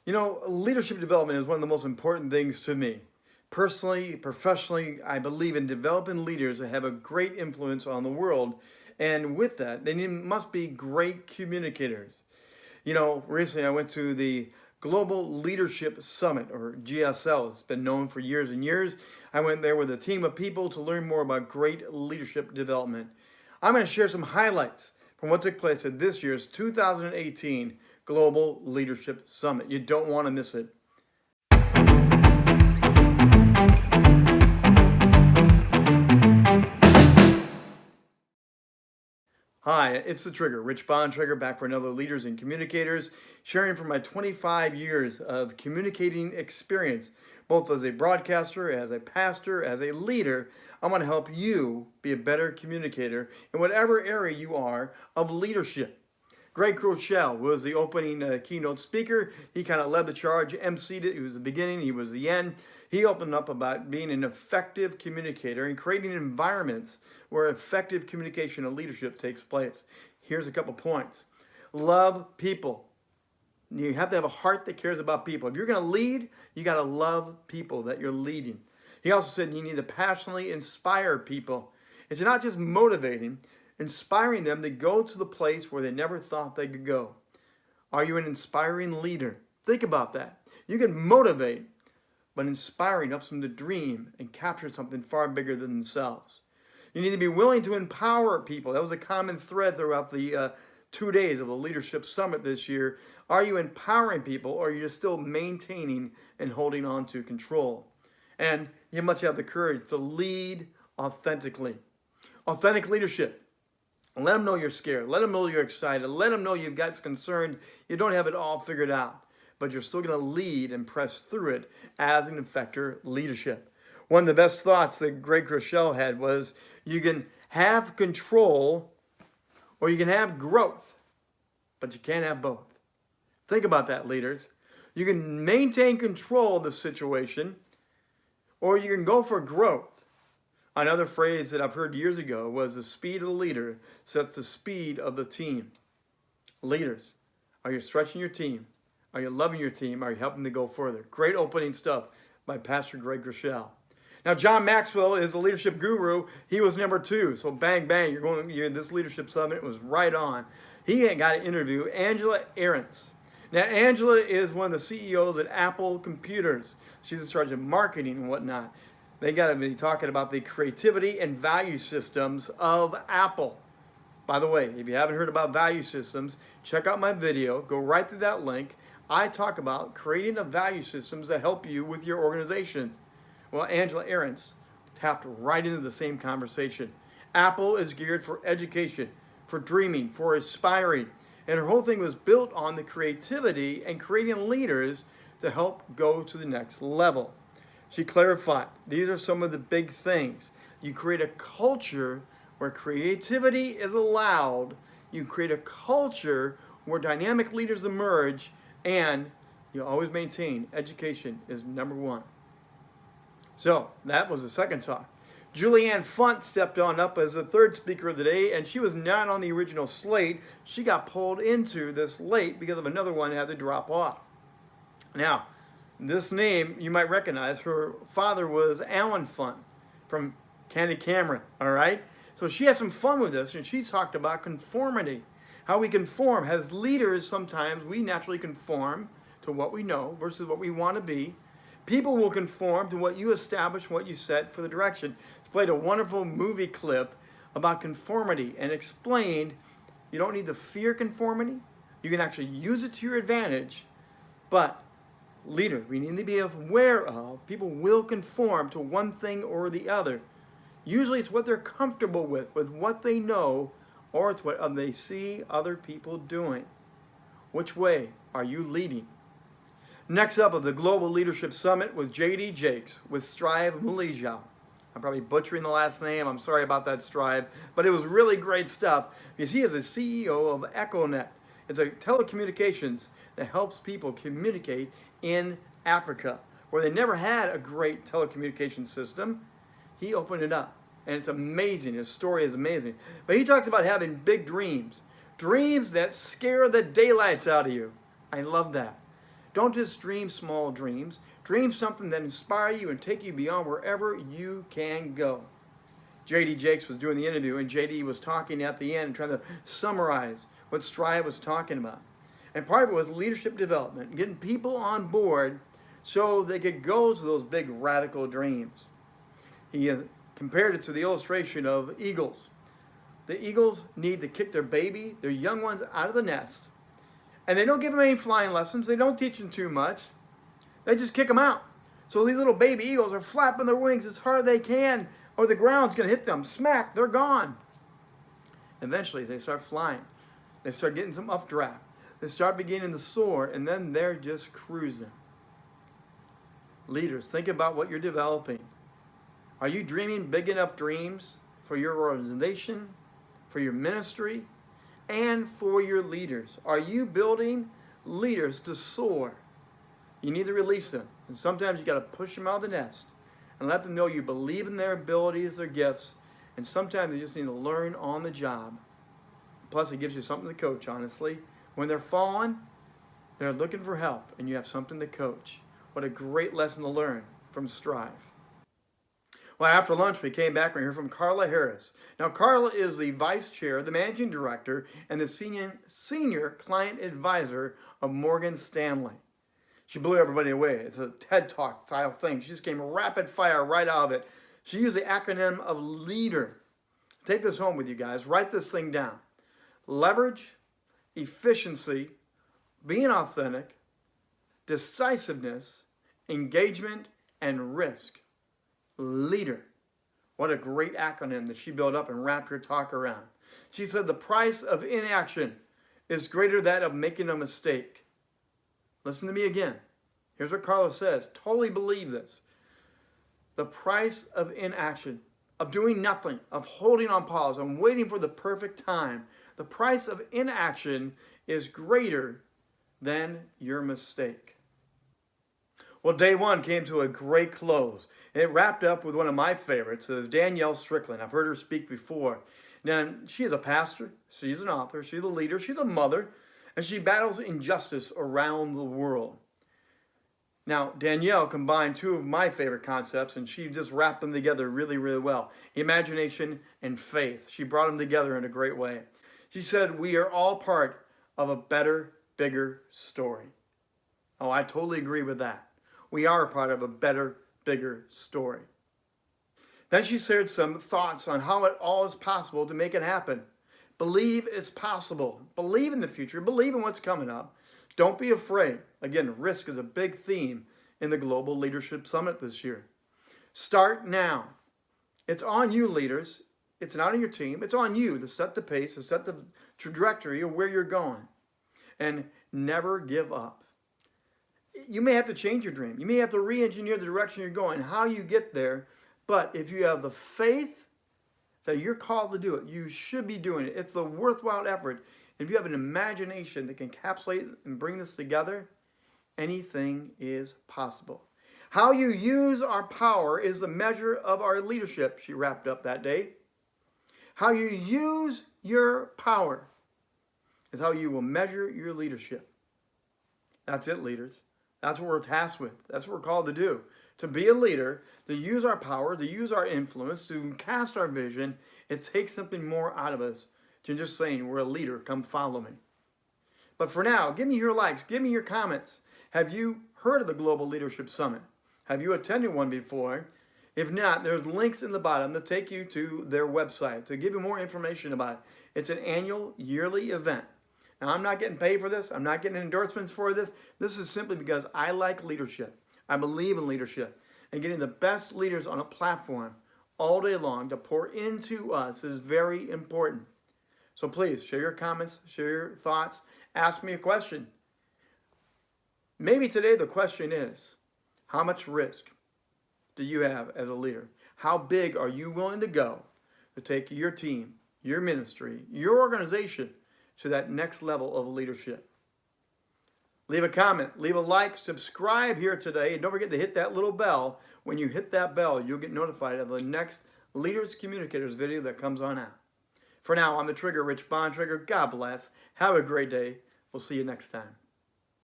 You know, leadership development is one of the most important things to me. Personally, professionally, I believe in developing leaders that have a great influence on the world. And with that, must be great communicators. You know, recently I went to the Global Leadership Summit, or GSL. It's been known for years and years. I went there with a team of people to learn more about great leadership development. I'm going to share some highlights from what took place at this year's 2018 Global Leadership Summit. You don't want to miss it. Hi, it's The Trigger, Rich Bontrager, back for another Leaders and Communicators, sharing from my 25 years of communicating experience, both as a broadcaster, as a pastor, as a leader. I want to help you be a better communicator in whatever area you are of leadership. Greg Rochelle was the opening keynote speaker. He kind of led the charge, emceed it. He was the beginning, he was the end. He opened up about being an effective communicator and creating environments where effective communication and leadership takes place. Here's a couple points. Love people. You have to have a heart that cares about people. If you're going to lead, you got to love people that you're leading. He also said you need to passionately inspire people. It's not just motivating, inspiring them to go to the place where they never thought they could go. Are you an inspiring leader? Think about that. You can motivate, but inspiring helps them to dream and capture something far bigger than themselves. You need to be willing to empower people. That was a common thread throughout the 2 days of the Leadership Summit this year. Are you empowering people, or are you still maintaining and holding on to control? And you must have the courage to lead authentically. Authentic leadership. Let them know you're scared. Let them know you're excited. Let them know you've got concerned. You don't have it all figured out, but you're still going to lead and press through it as an effective leadership. One of the best thoughts that Greg Rochelle had was you can have control or you can have growth, but you can't have both. Think about that, leaders. You can maintain control of the situation, or you can go for growth. Another phrase that I've heard years ago was the speed of the leader sets the speed of the team. Leaders, are you stretching your team? Are you loving your team? Are you helping to go further? Great opening stuff by Pastor Greg Rochelle. Now, John Maxwell is a leadership guru. He was number 2. So bang, bang, this leadership summit was right on. He got to interview Angela Ahrendts. Now, Angela is one of the CEOs at Apple Computers. She's in charge of marketing and whatnot. They got to be talking about the creativity and value systems of Apple. By the way, if you haven't heard about value systems, check out my video. Go right to that link. I talk about creating a value systems that help you with your organization. Well, Angela Ahrendts tapped right into the same conversation. Apple is geared for education, for dreaming, for aspiring. And her whole thing was built on the creativity and creating leaders to help go to the next level. She clarified, these are some of the big things. You create a culture where creativity is allowed. You create a culture where dynamic leaders emerge, and you always maintain education is number 1. So that was the second talk. Julianne Funt stepped on up as the third speaker of the day, and she was not on the original slate. She got pulled into this late because of another one that had to drop off. Now, this name you might recognize. Her father was Alan Funt from Candid Camera, all right? So she had some fun with this, and she talked about conformity. How we conform. As leaders, sometimes we naturally conform to what we know versus what we want to be. People will conform to what you establish, what you set for the direction. She played a wonderful movie clip about conformity and explained you don't need to fear conformity. You can actually use it to your advantage, but leaders, we need to be aware of people will conform to one thing or the other. Usually it's what they're comfortable with what they know, or it's what they see other people doing. Which way are you leading? Next up at the Global Leadership Summit with J.D. Jakes with Strive Malaysia. I'm probably butchering the last name. I'm sorry about that, Strive. But it was really great stuff because he is the CEO of EchoNet. It's a telecommunications that helps people communicate in Africa, where they never had a great telecommunications system. He opened it up, and it's amazing. His story is amazing. But he talks about having big dreams, dreams that scare the daylights out of you. I love that. Don't just dream small dreams. Dream something that inspires you and take you beyond wherever you can go. J.D. Jakes was doing the interview, and J.D. was talking at the end, trying to summarize what Strive was talking about. And part of it was leadership development, getting people on board so they could go to those big radical dreams. He compared it to the illustration of eagles. The eagles need to kick their young ones out of the nest. And they don't give them any flying lessons. They don't teach them too much. They just kick them out. So these little baby eagles are flapping their wings as hard as they can, or the ground's going to hit them. Smack, they're gone. Eventually, they start flying. They start getting some updraft. They start beginning to soar, and then they're just cruising. Leaders, think about what you're developing. Are you dreaming big enough dreams for your organization, for your ministry, and for your leaders? Are you building leaders to soar? You need to release them. And sometimes you got to push them out of the nest and let them know you believe in their abilities, their gifts, and sometimes they just need to learn on the job. Plus, it gives you something to coach, honestly. When they're falling, they're looking for help, and you have something to coach. What a great lesson to learn from Strive. Well, after lunch, we came back and we heard from Carla Harris. Now, Carla is the vice chair, the managing director, and the senior client advisor of Morgan Stanley. She blew everybody away. It's a TED Talk style thing. She just came rapid fire right out of it. She used the acronym of LEADER. Take this home with you guys. Write this thing down. Leverage, efficiency, being authentic, decisiveness, engagement, and risk. LEADER. What a great acronym that she built up and wrapped her talk around. She said the price of inaction is greater than that of making a mistake. Listen to me again. Here's what Carla says. Totally believe this. The price of inaction, of doing nothing, of holding on pause, and waiting for the perfect time. The price of inaction is greater than your mistake. Well, day one came to a great close. And it wrapped up with one of my favorites, Danielle Strickland. I've heard her speak before. Now, she is a pastor. She's an author. She's a leader. She's a mother. And she battles injustice around the world. Now, Danielle combined two of my favorite concepts, and she just wrapped them together really, really well. Imagination and faith. She brought them together in a great way. She said, we are all part of a better, bigger story. Oh, I totally agree with that. We are a part of a better, bigger story. Then she shared some thoughts on how it all is possible to make it happen. Believe it's possible. Believe in the future. Believe in what's coming up. Don't be afraid. Again, risk is a big theme in the Global Leadership Summit this year. Start now. It's on you, leaders. It's not on your team. It's on you to set the pace, to set the trajectory of where you're going. And never give up. You may have to change your dream. You may have to re-engineer the direction you're going, how you get there. But if you have the faith that you're called to do it, you should be doing it. It's the worthwhile effort. If you have an imagination that can encapsulate and bring this together, anything is possible. How you use our power is the measure of our leadership, she wrapped up that day. How you use your power is how you will measure your leadership. That's it, leaders. That's what we're tasked with. That's what we're called to do. To be a leader, to use our power, to use our influence, to cast our vision. It takes something more out of us than just saying we're a leader, come follow me. But for now, give me your likes, give me your comments. Have you heard of the Global Leadership Summit? Have you attended one before? If not, there's links in the bottom to take you to their website to give you more information about it. It's an annual, yearly event. Now, I'm not getting paid for this. I'm not getting endorsements for this. This is simply because I like leadership. I believe in leadership. And getting the best leaders on a platform all day long to pour into us is very important. So please, share your comments, share your thoughts, ask me a question. Maybe today the question is, how much risk do you have as a leader? How big are you willing to go to take your team, your ministry, your organization to that next level of leadership? Leave a comment, leave a like, subscribe here today, and don't forget to hit that little bell. When you hit that bell, you'll get notified of the next Leaders Communicators video that comes on out. For now, I'm the Trigger, Rich Bontrager. God bless. Have a great day. We'll see you next time.